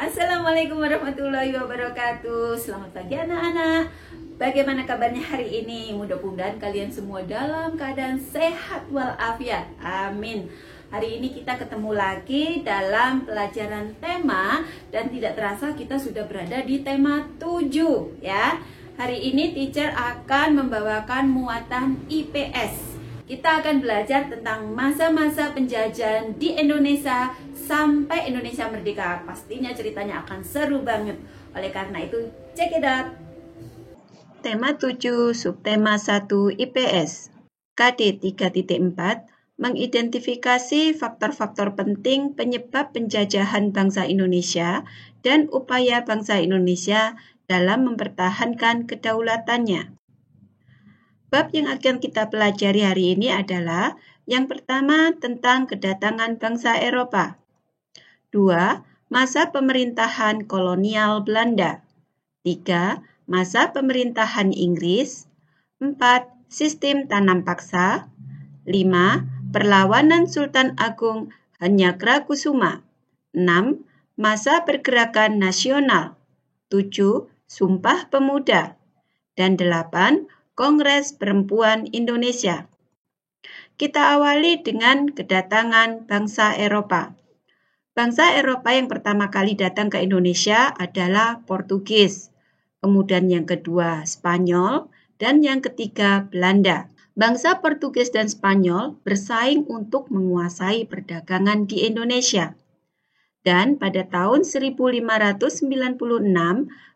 Assalamualaikum warahmatullahi wabarakatuh. Selamat pagi anak-anak. Bagaimana kabarnya hari ini? Mudah-mudahan kalian semua dalam keadaan sehat walafiat. Amin. Hari ini kita ketemu lagi dalam pelajaran tema dan tidak terasa kita sudah berada di tema 7 ya. Hari ini teacher akan membawakan muatan IPS. Kita akan belajar tentang masa-masa penjajahan di Indonesia sampai Indonesia merdeka. Pastinya ceritanya akan seru banget. Oleh karena itu, check it out. Tema 7, subtema 1 IPS. KD 3.4 mengidentifikasi faktor-faktor penting penyebab penjajahan bangsa Indonesia dan upaya bangsa Indonesia dalam mempertahankan kedaulatannya. Bab yang akan kita pelajari hari ini adalah yang pertama tentang kedatangan bangsa Eropa. 2. Masa pemerintahan kolonial Belanda. 3. Masa pemerintahan Inggris. 4. Sistem tanam paksa. 5. Perlawanan Sultan Agung Hanyakra-Kusuma. 6. Masa pergerakan nasional. 7. Sumpah Pemuda. Dan 8. Kongres Perempuan Indonesia. Kita awali dengan kedatangan bangsa Eropa. Bangsa Eropa yang pertama kali datang ke Indonesia adalah Portugis, kemudian yang kedua Spanyol, dan yang ketiga Belanda. Bangsa Portugis dan Spanyol bersaing untuk menguasai perdagangan di Indonesia. Dan pada tahun 1596,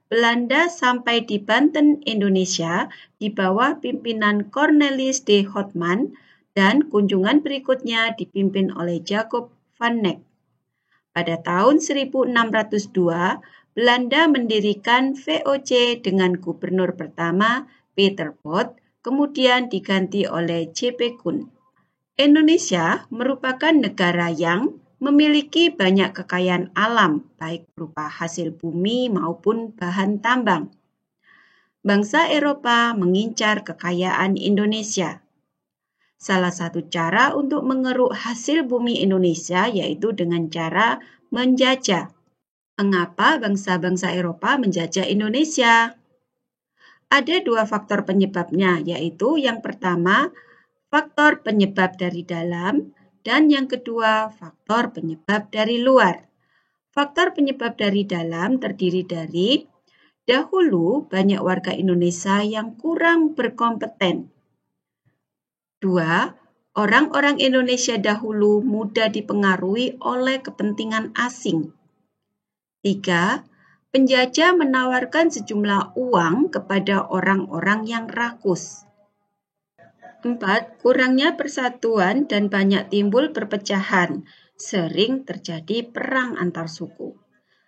Belanda sampai di Banten, Indonesia di bawah pimpinan Cornelis de Houtman dan kunjungan berikutnya dipimpin oleh Jacob van Neck. Pada tahun 1602, Belanda mendirikan VOC dengan gubernur pertama Peter Both, kemudian diganti oleh J.P. Koen. Indonesia merupakan negara yang memiliki banyak kekayaan alam, baik berupa hasil bumi maupun bahan tambang. Bangsa Eropa mengincar kekayaan Indonesia. Salah satu cara untuk mengeruk hasil bumi Indonesia yaitu dengan cara menjajah. Mengapa bangsa-bangsa Eropa menjajah Indonesia? Ada dua faktor penyebabnya, yaitu yang pertama, faktor penyebab dari dalam, dan yang kedua, faktor penyebab dari luar. Faktor penyebab dari dalam terdiri dari dahulu banyak warga Indonesia yang kurang berkompeten. 2. Orang-orang Indonesia dahulu mudah dipengaruhi oleh kepentingan asing. 3. Penjajah menawarkan sejumlah uang kepada orang-orang yang rakus. 4. Kurangnya persatuan dan banyak timbul perpecahan, sering terjadi perang antar suku.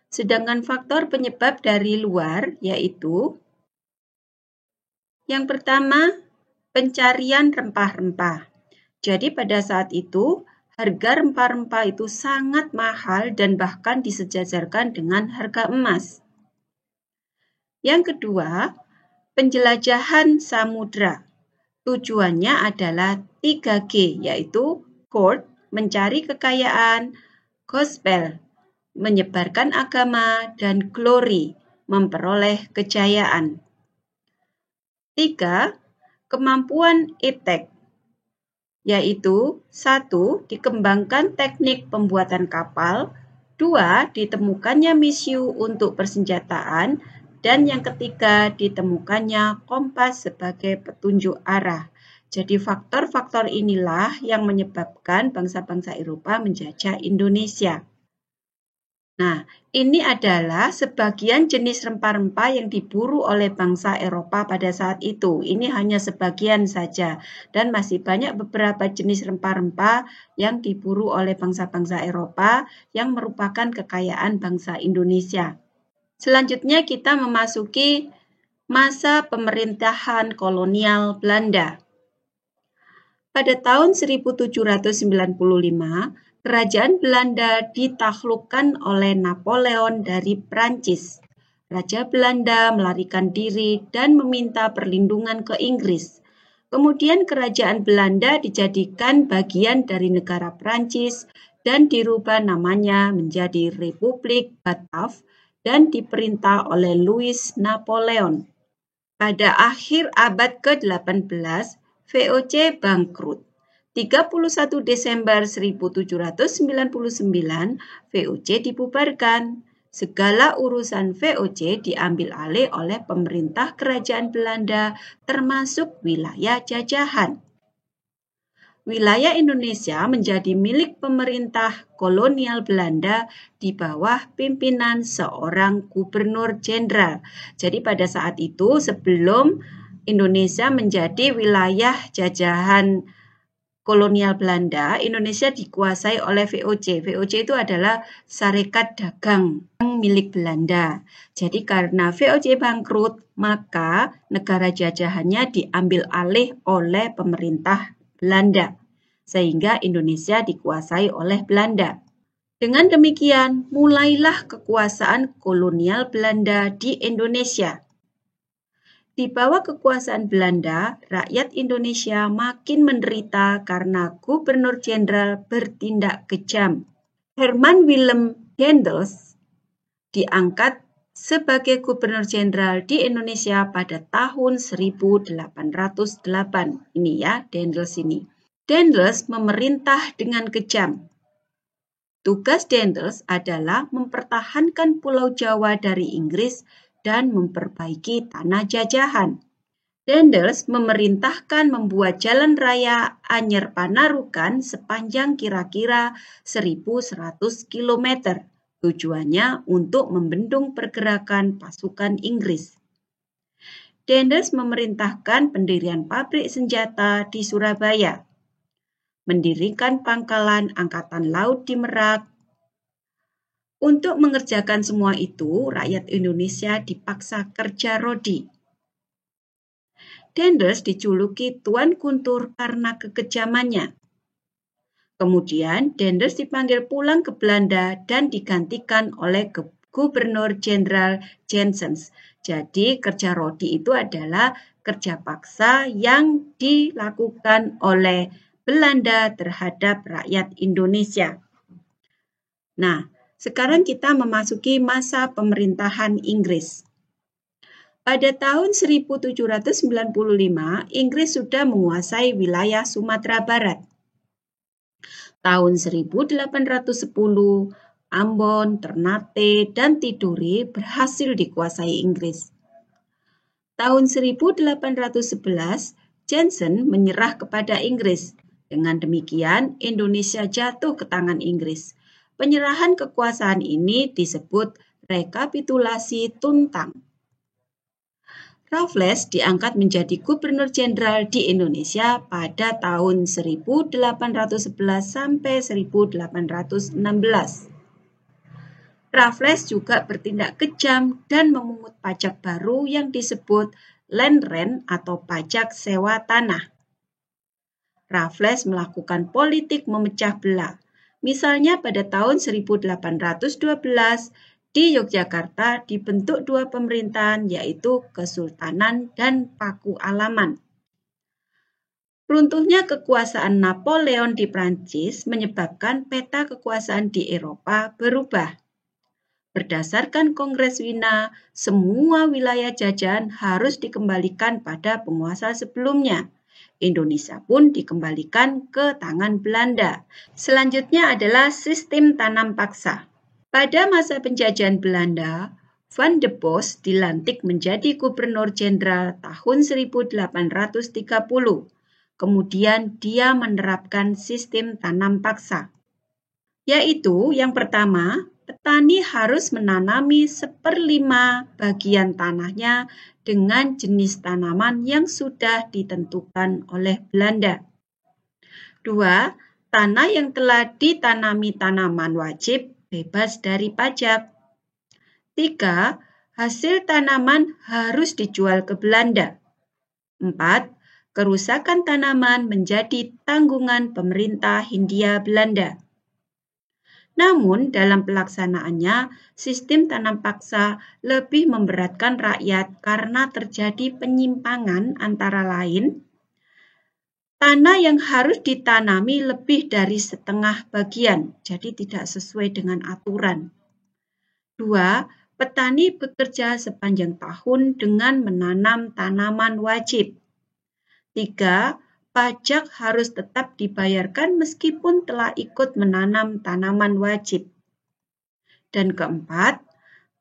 Sedangkan faktor penyebab dari luar yaitu yang pertama, pencarian rempah-rempah. Jadi pada saat itu, harga rempah-rempah itu sangat mahal dan bahkan disejajarkan dengan harga emas. Yang kedua, penjelajahan samudra. Tujuannya adalah 3G, yaitu court, mencari kekayaan, gospel, menyebarkan agama, dan glory, memperoleh kejayaan. 3. Kemampuan iptek, yaitu 1. Dikembangkan teknik pembuatan kapal, 2. Ditemukannya misiu untuk persenjataan, dan yang ketiga, ditemukannya kompas sebagai petunjuk arah. Jadi faktor-faktor inilah yang menyebabkan bangsa-bangsa Eropa menjajah Indonesia. Nah, ini adalah sebagian jenis rempah-rempah yang diburu oleh bangsa Eropa pada saat itu. Ini hanya sebagian saja, dan masih banyak beberapa jenis rempah-rempah yang diburu oleh bangsa-bangsa Eropa yang merupakan kekayaan bangsa Indonesia. Selanjutnya kita memasuki masa pemerintahan kolonial Belanda. Pada tahun 1795, kerajaan Belanda ditaklukkan oleh Napoleon dari Prancis. Raja Belanda melarikan diri dan meminta perlindungan ke Inggris. Kemudian kerajaan Belanda dijadikan bagian dari negara Prancis dan dirubah namanya menjadi Republik Batav dan diperintah oleh Louis Napoleon. Pada akhir abad ke-18, VOC bangkrut. 31 Desember 1799, VOC dibubarkan. Segala urusan VOC diambil alih oleh pemerintah kerajaan Belanda, termasuk wilayah jajahan. Wilayah Indonesia menjadi milik pemerintah kolonial Belanda di bawah pimpinan seorang gubernur jenderal. Jadi pada saat itu, sebelum Indonesia menjadi wilayah jajahan kolonial Belanda, Indonesia dikuasai oleh VOC. VOC itu adalah Sarekat Dagang milik Belanda. Jadi karena VOC bangkrut, maka negara jajahannya diambil alih oleh pemerintah Belanda, sehingga Indonesia dikuasai oleh Belanda. Dengan demikian, mulailah kekuasaan kolonial Belanda di Indonesia. Di bawah kekuasaan Belanda, rakyat Indonesia makin menderita karena gubernur jenderal bertindak kejam. Herman Willem Daendels diangkat sebagai gubernur jenderal di Indonesia pada tahun 1808. Ini ya, Daendels ini. Daendels memerintah dengan kejam. Tugas Daendels adalah mempertahankan Pulau Jawa dari Inggris dan memperbaiki tanah jajahan. Daendels memerintahkan membuat jalan raya Anyer Panarukan sepanjang kira-kira 1.100 km. Tujuannya untuk membendung pergerakan pasukan Inggris. Daendels memerintahkan pendirian pabrik senjata di Surabaya, mendirikan pangkalan Angkatan Laut di Merak. Untuk mengerjakan semua itu, rakyat Indonesia dipaksa kerja rodi. Daendels dijuluki Tuan Guntur karena kekejamannya. Kemudian Daendels dipanggil pulang ke Belanda dan digantikan oleh Gubernur Jenderal Janssens. Jadi kerja rodi itu adalah kerja paksa yang dilakukan oleh Belanda terhadap rakyat Indonesia. Nah, sekarang kita memasuki masa pemerintahan Inggris. Pada tahun 1795, Inggris sudah menguasai wilayah Sumatera Barat. Tahun 1810, Ambon, Ternate, dan Tidore berhasil dikuasai Inggris. Tahun 1811, Janssen menyerah kepada Inggris. Dengan demikian, Indonesia jatuh ke tangan Inggris. Penyerahan kekuasaan ini disebut rekapitulasi Tuntang. Raffles diangkat menjadi gubernur jenderal di Indonesia pada tahun 1811 sampai 1816. Raffles juga bertindak kejam dan memungut pajak baru yang disebut land rent atau pajak sewa tanah. Raffles melakukan politik memecah belah. Misalnya pada tahun 1812 di Yogyakarta dibentuk dua pemerintahan yaitu Kesultanan dan Paku Alaman. Runtuhnya kekuasaan Napoleon di Prancis menyebabkan peta kekuasaan di Eropa berubah. Berdasarkan Kongres Wina, semua wilayah jajahan harus dikembalikan pada penguasa sebelumnya. Indonesia pun dikembalikan ke tangan Belanda. Selanjutnya adalah sistem tanam paksa. Pada masa penjajahan Belanda, Van de Bos dilantik menjadi gubernur jenderal tahun 1830. Kemudian dia menerapkan sistem tanam paksa. Yaitu yang pertama, petani harus menanami 1/5 bagian tanahnya dengan jenis tanaman yang sudah ditentukan oleh Belanda. 2. Tanah yang telah ditanami tanaman wajib bebas dari pajak. 3. Hasil tanaman harus dijual ke Belanda. 4. Kerusakan tanaman menjadi tanggungan pemerintah Hindia Belanda. Namun dalam pelaksanaannya, sistem tanam paksa lebih memberatkan rakyat karena terjadi penyimpangan antara lain tanah yang harus ditanami lebih dari setengah bagian, jadi tidak sesuai dengan aturan. 2. Petani bekerja sepanjang tahun dengan menanam tanaman wajib. 3. Pajak harus tetap dibayarkan meskipun telah ikut menanam tanaman wajib. Dan keempat,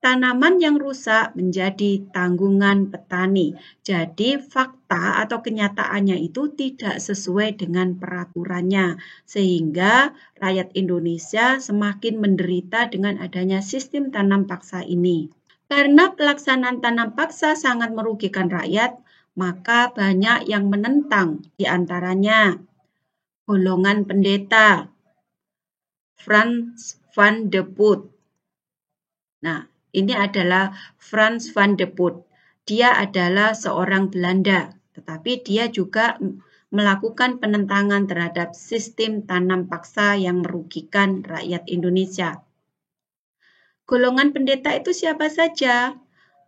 tanaman yang rusak menjadi tanggungan petani. Jadi fakta atau kenyataannya itu tidak sesuai dengan peraturannya. Sehingga rakyat Indonesia semakin menderita dengan adanya sistem tanam paksa ini. Karena pelaksanaan tanam paksa sangat merugikan rakyat, maka banyak yang menentang, di antaranya golongan pendeta Frans van de Putte. Nah, ini adalah Frans van de Putte. Dia adalah seorang Belanda, tetapi dia juga melakukan penentangan terhadap sistem tanam paksa yang merugikan rakyat Indonesia. Golongan pendeta itu siapa saja?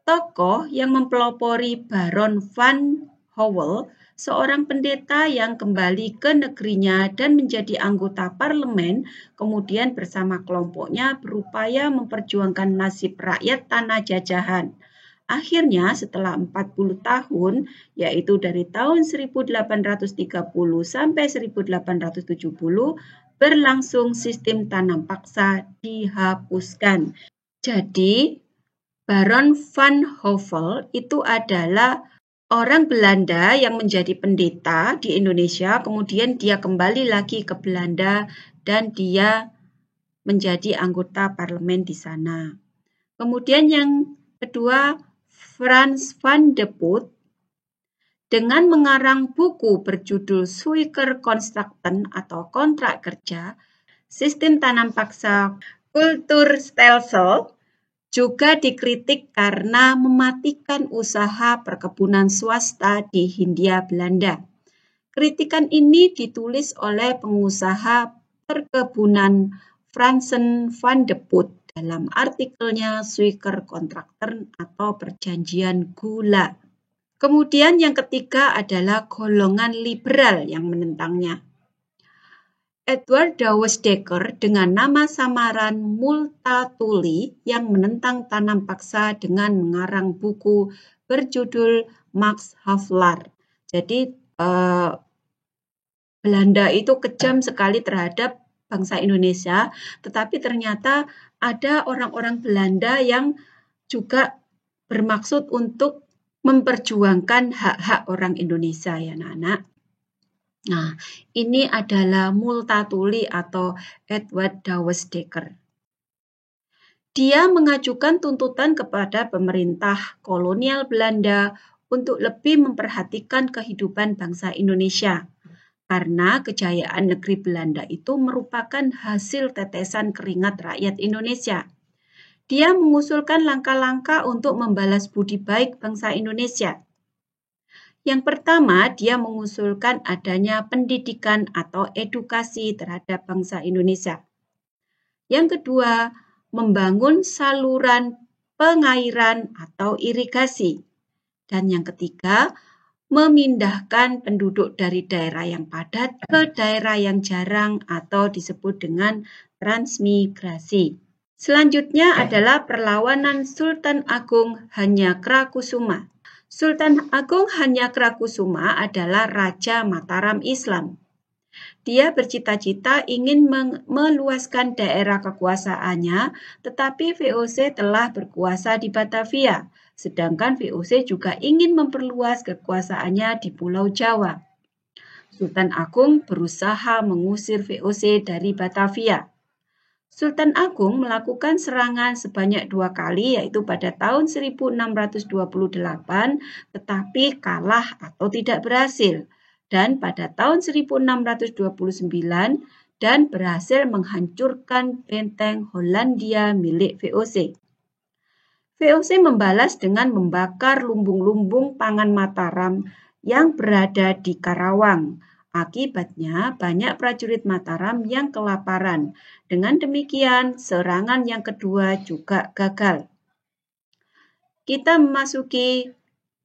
Tokoh yang mempelopori Baron van Howell, seorang pendeta yang kembali ke negerinya dan menjadi anggota parlemen, kemudian bersama kelompoknya berupaya memperjuangkan nasib rakyat tanah jajahan. Akhirnya setelah 40 tahun, yaitu dari tahun 1830 sampai 1870, berlangsung sistem tanam paksa dihapuskan. Jadi, Baron van Howell itu adalah orang Belanda yang menjadi pendeta di Indonesia, kemudian dia kembali lagi ke Belanda dan dia menjadi anggota parlemen di sana. Kemudian yang kedua, Frans van de Putte dengan mengarang buku berjudul Suikercontracten atau kontrak kerja, sistem tanam paksa Kulturstelsel, juga dikritik karena mematikan usaha perkebunan swasta di Hindia Belanda. Kritikan ini ditulis oleh pengusaha perkebunan Fransen van de Putte dalam artikelnya Suikercontracten atau perjanjian gula. Kemudian yang ketiga adalah golongan liberal yang menentangnya. Edward Dawes Dekker dengan nama samaran Multatuli yang menentang tanam paksa dengan mengarang buku berjudul Max Havelaar. Jadi Belanda itu kejam sekali terhadap bangsa Indonesia, tetapi ternyata ada orang-orang Belanda yang juga bermaksud untuk memperjuangkan hak-hak orang Indonesia ya anak-anak. Nah, ini adalah Multatuli atau Edward Dawes Dekker. Dia mengajukan tuntutan kepada pemerintah kolonial Belanda untuk lebih memperhatikan kehidupan bangsa Indonesia. Karena kejayaan negeri Belanda itu merupakan hasil tetesan keringat rakyat Indonesia. Dia mengusulkan langkah-langkah untuk membalas budi baik bangsa Indonesia. Yang pertama, dia mengusulkan adanya pendidikan atau edukasi terhadap bangsa Indonesia. Yang kedua, membangun saluran pengairan atau irigasi. Dan yang ketiga, memindahkan penduduk dari daerah yang padat ke daerah yang jarang atau disebut dengan transmigrasi. Selanjutnya adalah perlawanan Sultan Agung Hanyakarakusuma. Sultan Agung Hanyakarakusuma adalah Raja Mataram Islam. Dia bercita-cita ingin meluaskan daerah kekuasaannya, tetapi VOC telah berkuasa di Batavia, sedangkan VOC juga ingin memperluas kekuasaannya di Pulau Jawa. Sultan Agung berusaha mengusir VOC dari Batavia. Sultan Agung melakukan serangan sebanyak 2 kali, yaitu pada tahun 1628, tetapi kalah atau tidak berhasil, dan pada tahun 1629 dan berhasil menghancurkan benteng Hollandia milik VOC. VOC membalas dengan membakar lumbung-lumbung pangan Mataram yang berada di Karawang. Akibatnya, banyak prajurit Mataram yang kelaparan. Dengan demikian, serangan yang kedua juga gagal. Kita memasuki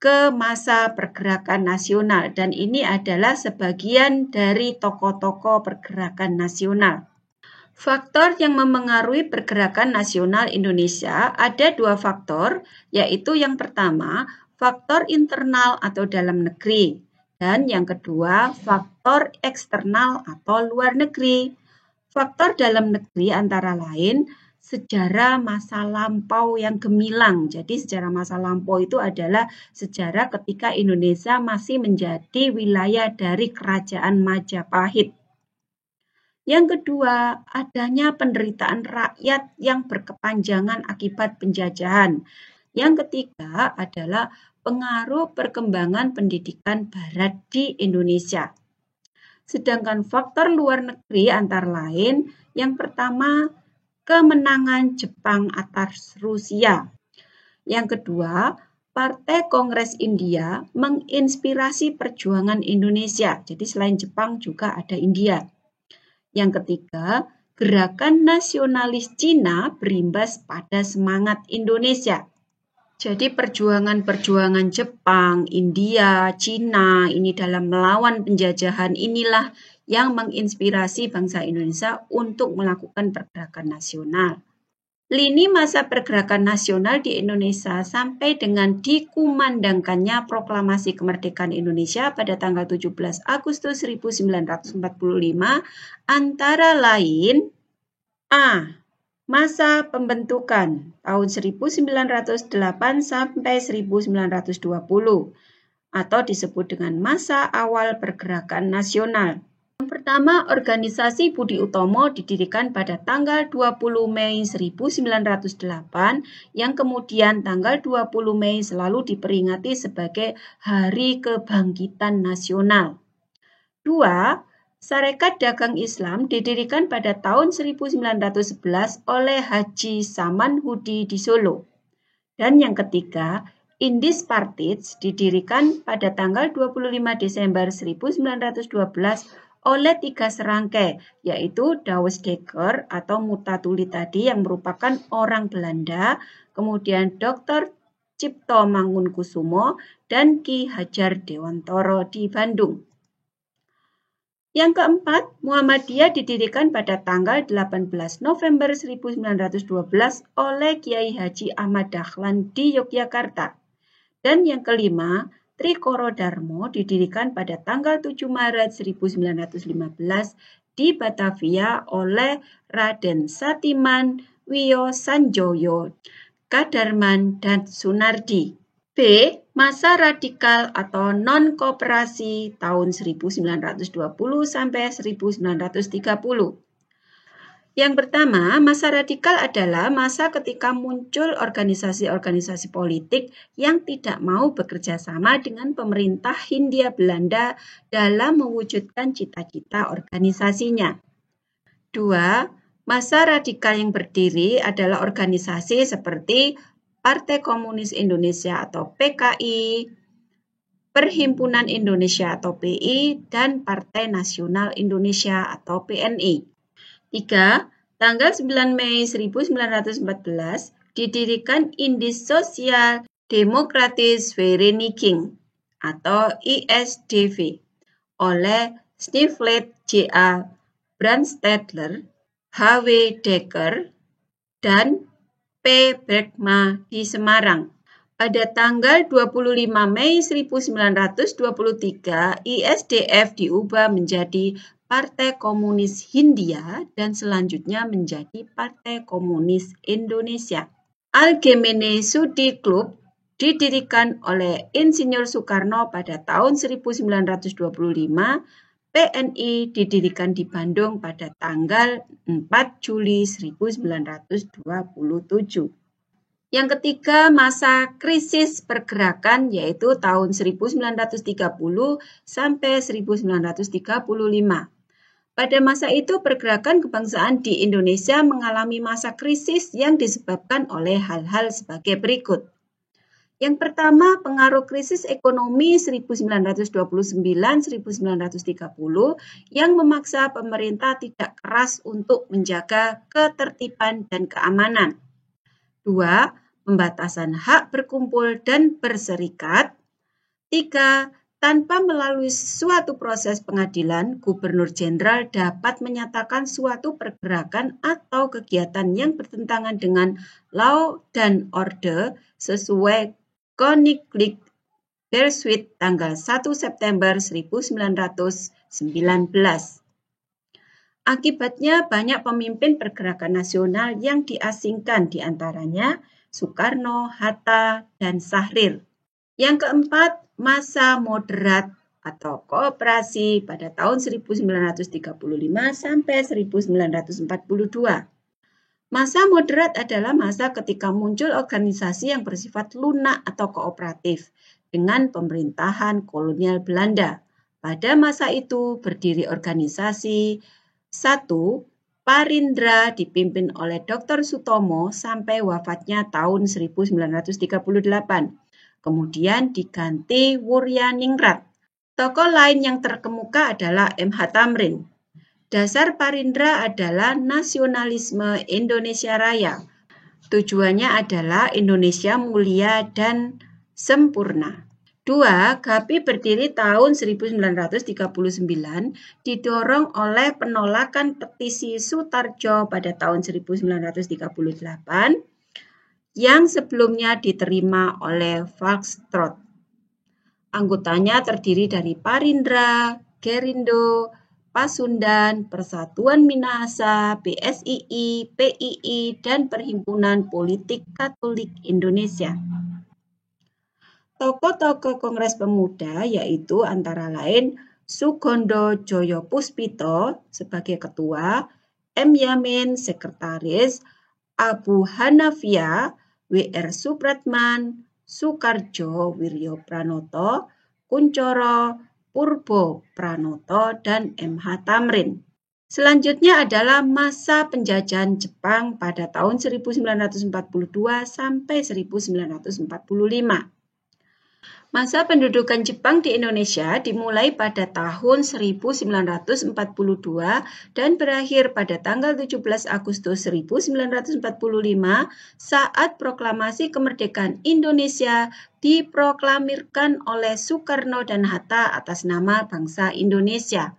ke masa pergerakan nasional, dan ini adalah sebagian dari tokoh-tokoh pergerakan nasional. Faktor yang memengaruhi pergerakan nasional Indonesia ada 2 faktor, yaitu yang pertama, faktor internal atau dalam negeri, dan yang kedua, faktor eksternal atau luar negeri. Faktor dalam negeri antara lain sejarah masa lampau yang gemilang. Jadi sejarah masa lampau itu adalah sejarah ketika Indonesia masih menjadi wilayah dari Kerajaan Majapahit. Yang kedua, adanya penderitaan rakyat yang berkepanjangan akibat penjajahan. Yang ketiga adalah pengaruh perkembangan pendidikan Barat di Indonesia. Sedangkan faktor luar negeri antara lain, yang pertama, kemenangan Jepang atas Rusia. Yang kedua, Partai Kongres India menginspirasi perjuangan Indonesia. Jadi selain Jepang juga ada India. Yang ketiga, gerakan nasionalis Cina berimbas pada semangat Indonesia. Jadi perjuangan-perjuangan Jepang, India, Cina ini dalam melawan penjajahan inilah yang menginspirasi bangsa Indonesia untuk melakukan pergerakan nasional. Lini masa pergerakan nasional di Indonesia sampai dengan dikumandangkannya Proklamasi Kemerdekaan Indonesia pada tanggal 17 Agustus 1945 antara lain A. Masa pembentukan tahun 1908 sampai 1920 atau disebut dengan masa awal pergerakan nasional. Yang pertama, organisasi Budi Utomo didirikan pada tanggal 20 Mei 1908 yang kemudian tanggal 20 Mei selalu diperingati sebagai Hari Kebangkitan Nasional. 2. Sarekat Dagang Islam didirikan pada tahun 1911 oleh Haji Saman Hudi di Solo. Dan yang ketiga, Indis Partits didirikan pada tanggal 25 Desember 1912 oleh 3 serangkai, yaitu Douwes Dekker atau Mutatuli tadi yang merupakan orang Belanda, kemudian Dr. Cipto Mangunkusumo, dan Ki Hajar Dewantoro di Bandung. Yang keempat, Muhammadiyah didirikan pada tanggal 18 November 1912 oleh Kiai Haji Ahmad Dahlan di Yogyakarta. Dan yang kelima, Trikoro Darmo didirikan pada tanggal 7 Maret 1915 di Batavia oleh Raden Satiman Wiyo Sanjoyo, Kadarman, dan Sunardi. B. Masa radikal atau non-koperasi tahun 1920 sampai 1930. Yang pertama, masa radikal adalah masa ketika muncul organisasi-organisasi politik yang tidak mau bekerja sama dengan pemerintah Hindia Belanda dalam mewujudkan cita-cita organisasinya. 2. Masa radikal yang berdiri adalah organisasi seperti Partai Komunis Indonesia atau PKI, Perhimpunan Indonesia atau PI, dan Partai Nasional Indonesia atau PNI. 3. Tanggal 9 Mei 1914 didirikan Indis Sosial Demokratis Vereniging atau ISDV oleh Snifflet J.A. Brandstedter, H.W. Dekker, dan P. Bergma di Semarang. Pada tanggal 25 Mei 1923, ISDF diubah menjadi Partai Komunis Hindia dan selanjutnya menjadi Partai Komunis Indonesia. Algemene Studi Club didirikan oleh Insinyur Soekarno pada tahun 1925. PNI didirikan di Bandung pada tanggal 4 Juli 1927. Yang ketiga, masa krisis pergerakan yaitu tahun 1930 sampai 1935. Pada masa itu, pergerakan kebangsaan di Indonesia mengalami masa krisis yang disebabkan oleh hal-hal sebagai berikut. Yang pertama, pengaruh krisis ekonomi 1929-1930 yang memaksa pemerintah tidak keras untuk menjaga ketertiban dan keamanan. 2. Pembatasan hak berkumpul dan berserikat. 3. Tanpa melalui suatu proses pengadilan, Gubernur Jenderal dapat menyatakan suatu pergerakan atau kegiatan yang bertentangan dengan law dan order sesuai Koninklijk Perswit tanggal 1 September 1919. Akibatnya banyak pemimpin pergerakan nasional yang diasingkan, diantaranya Soekarno, Hatta, dan Syahrir. Yang keempat, masa moderat atau koperasi pada tahun 1935 sampai 1942. Masa moderat adalah masa ketika muncul organisasi yang bersifat lunak atau kooperatif dengan pemerintahan kolonial Belanda. Pada masa itu berdiri organisasi 1. Parindra dipimpin oleh Dr. Sutomo sampai wafatnya tahun 1938. Kemudian diganti Wuryaningrat. Tokoh lain yang terkemuka adalah M.H. Tamrin. Dasar Parindra adalah nasionalisme Indonesia Raya. Tujuannya adalah Indonesia mulia dan sempurna. 2. GAPI berdiri tahun 1939 didorong oleh penolakan petisi Sutarjo pada tahun 1938 yang sebelumnya diterima oleh Foxtrot. Anggotanya terdiri dari Parindra, Gerindo, Pasundan, Persatuan Minahasa, PSII, PII, dan Perhimpunan Politik Katolik Indonesia. Tokoh-tokoh Kongres Pemuda yaitu antara lain Sugondo Joyopuspito sebagai ketua, M. Yamin sekretaris, Abu Hanafia, W.R. Supratman, Soekarjo Wiryo Pranoto, Kuncoro Purbo Pranoto, dan M.H. Tamrin. Selanjutnya adalah masa penjajahan Jepang pada tahun 1942 sampai 1945. Masa pendudukan Jepang di Indonesia dimulai pada tahun 1942 dan berakhir pada tanggal 17 Agustus 1945 saat proklamasi kemerdekaan Indonesia diproklamirkan oleh Soekarno dan Hatta atas nama bangsa Indonesia.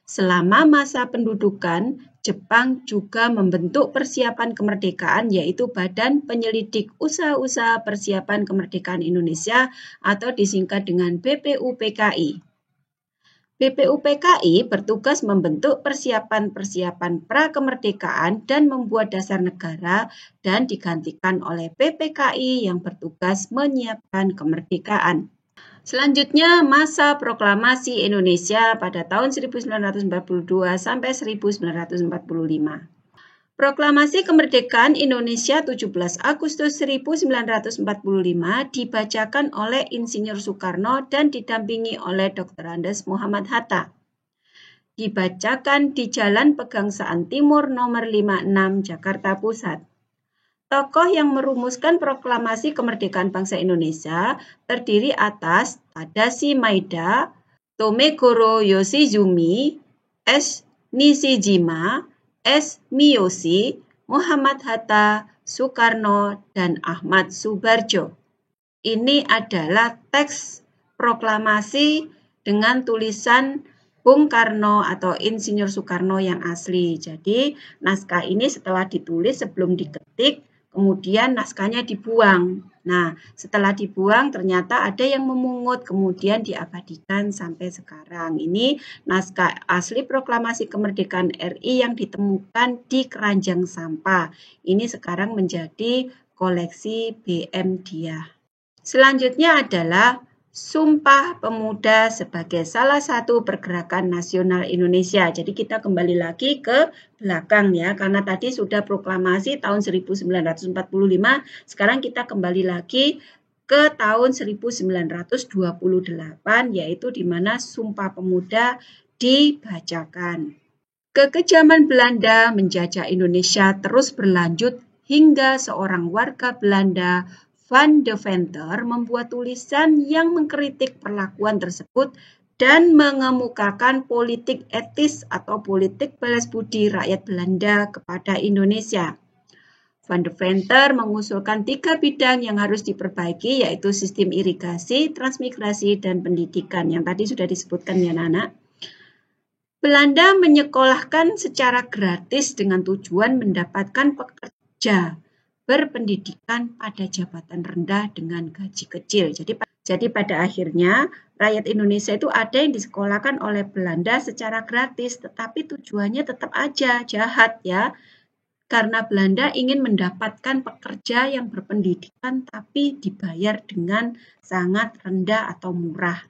Selama masa pendudukan, Jepang juga membentuk persiapan kemerdekaan yaitu Badan Penyelidik Usaha-Usaha Persiapan Kemerdekaan Indonesia atau disingkat dengan BPUPKI. BPUPKI bertugas membentuk persiapan-persiapan pra-kemerdekaan dan membuat dasar negara dan digantikan oleh PPKI yang bertugas menyiapkan kemerdekaan. Selanjutnya, masa proklamasi Indonesia pada tahun 1942 sampai 1945. Proklamasi Kemerdekaan Indonesia 17 Agustus 1945 dibacakan oleh Insinyur Soekarno dan didampingi oleh Dr. Andes Muhammad Hatta. Dibacakan di Jalan Pegangsaan Timur nomor 56 Jakarta Pusat. Tokoh yang merumuskan proklamasi kemerdekaan bangsa Indonesia terdiri atas Tadashi Maeda, Tomegoro Yoshizumi, S. Nishijima, S. Miyoshi, Muhammad Hatta, Soekarno, dan Ahmad Subarjo. Ini adalah teks proklamasi dengan tulisan Bung Karno atau Insinyur Soekarno yang asli. Jadi naskah ini setelah ditulis sebelum diketik, kemudian naskahnya dibuang. Nah, setelah dibuang ternyata ada yang memungut, kemudian diabadikan sampai sekarang. Ini naskah asli proklamasi kemerdekaan RI yang ditemukan di keranjang sampah. Ini sekarang menjadi koleksi BM Diah. Selanjutnya adalah Sumpah Pemuda sebagai salah satu pergerakan nasional Indonesia. Jadi kita kembali lagi ke belakang ya, karena tadi sudah proklamasi tahun 1945, sekarang kita kembali lagi ke tahun 1928, yaitu di mana Sumpah Pemuda dibacakan. Kekejaman Belanda menjajah Indonesia terus berlanjut hingga seorang warga Belanda, Van de Venter, membuat tulisan yang mengkritik perlakuan tersebut dan mengemukakan politik etis atau politik balas budi rakyat Belanda kepada Indonesia. Van der Venter mengusulkan 3 bidang yang harus diperbaiki, yaitu sistem irigasi, transmigrasi, dan pendidikan, yang tadi sudah disebutkan ya anak-anak. Belanda menyekolahkan secara gratis dengan tujuan mendapatkan pekerja berpendidikan pada jabatan rendah dengan gaji kecil. Jadi pada akhirnya rakyat Indonesia itu ada yang disekolahkan oleh Belanda secara gratis, tetapi tujuannya tetap aja jahat ya. Karena Belanda ingin mendapatkan pekerja yang berpendidikan tapi dibayar dengan sangat rendah atau murah.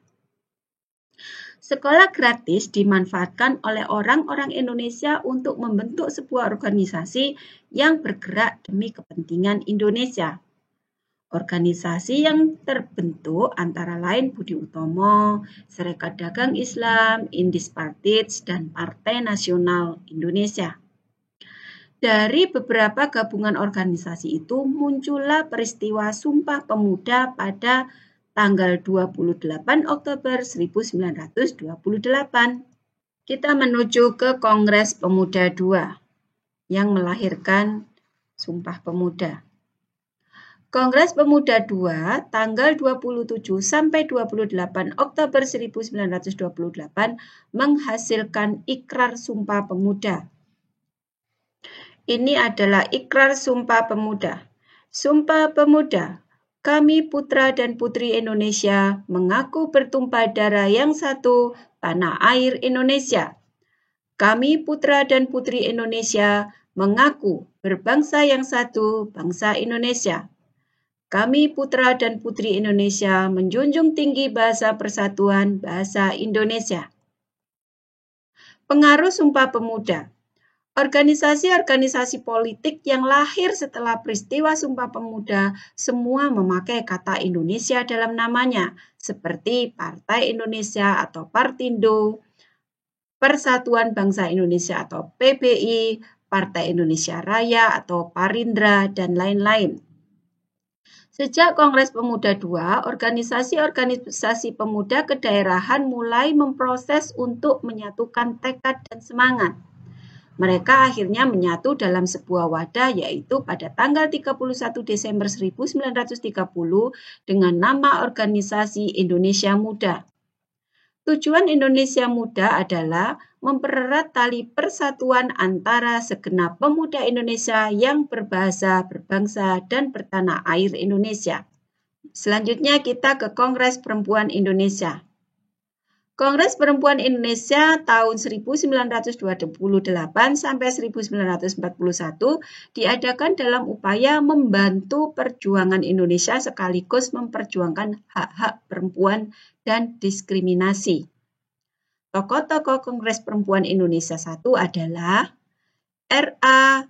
Sekolah gratis dimanfaatkan oleh orang-orang Indonesia untuk membentuk sebuah organisasi yang bergerak demi kepentingan Indonesia. Organisasi yang terbentuk antara lain Budi Utomo, Serikat Dagang Islam, Indis Partits, dan Partai Nasional Indonesia. Dari beberapa gabungan organisasi itu muncullah peristiwa Sumpah Pemuda pada tanggal 28 Oktober 1928. Kita menuju ke Kongres Pemuda II yang melahirkan Sumpah Pemuda. Kongres Pemuda II tanggal 27 sampai 28 Oktober 1928 menghasilkan Ikrar Sumpah Pemuda. Ini adalah Ikrar Sumpah Pemuda. Sumpah Pemuda, kami putra dan putri Indonesia mengaku bertumpah darah yang satu, tanah air Indonesia. Kami putra dan putri Indonesia mengaku berbangsa yang satu, bangsa Indonesia. Kami putra dan putri Indonesia menjunjung tinggi bahasa persatuan, bahasa Indonesia. Pengaruh Sumpah Pemuda. Organisasi-organisasi politik yang lahir setelah peristiwa Sumpah Pemuda semua memakai kata Indonesia dalam namanya, seperti Partai Indonesia atau Partindo, Persatuan Bangsa Indonesia atau PBI, Partai Indonesia Raya atau Parindra, dan lain-lain. Sejak Kongres Pemuda II, organisasi-organisasi pemuda kedaerahan mulai memproses untuk menyatukan tekad dan semangat. Mereka akhirnya menyatu dalam sebuah wadah, yaitu pada tanggal 31 Desember 1930 dengan nama Organisasi Indonesia Muda. Tujuan Indonesia Muda adalah mempererat tali persatuan antara segenap pemuda Indonesia yang berbahasa, berbangsa, dan bertanah air Indonesia. Selanjutnya kita ke Kongres Perempuan Indonesia. Kongres Perempuan Indonesia tahun 1928 sampai 1941 diadakan dalam upaya membantu perjuangan Indonesia sekaligus memperjuangkan hak-hak perempuan dan diskriminasi. Tokoh-tokoh Kongres Perempuan Indonesia I adalah R.A.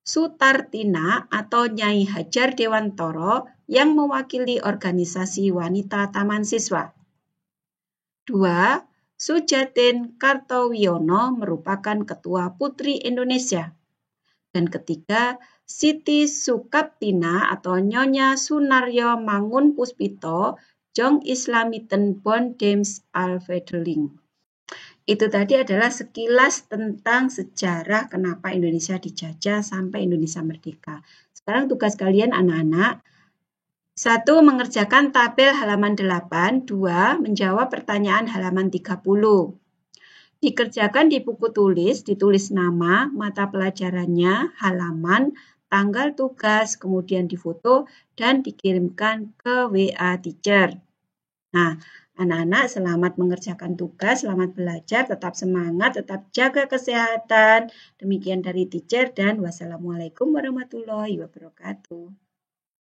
Sutartina atau Nyai Hajar Dewantoro yang mewakili organisasi wanita Taman Siswa. 2. Sujatin Kartowiono merupakan Ketua Putri Indonesia. Dan ketiga, Siti Sukaptina atau Nyonya Sunaryo Mangun Puspito, Jong Islamiten Bondems Alvedeling. Itu tadi adalah sekilas tentang sejarah kenapa Indonesia dijajah sampai Indonesia merdeka. Sekarang tugas kalian anak-anak. 1. Mengerjakan tabel halaman 8. 2. Menjawab pertanyaan halaman 30. Dikerjakan di buku tulis, ditulis nama, mata pelajarannya, halaman, tanggal tugas, kemudian difoto, dan dikirimkan ke WA teacher. Nah, anak-anak selamat mengerjakan tugas, selamat belajar, tetap semangat, tetap jaga kesehatan. Demikian dari teacher dan wassalamualaikum warahmatullahi wabarakatuh.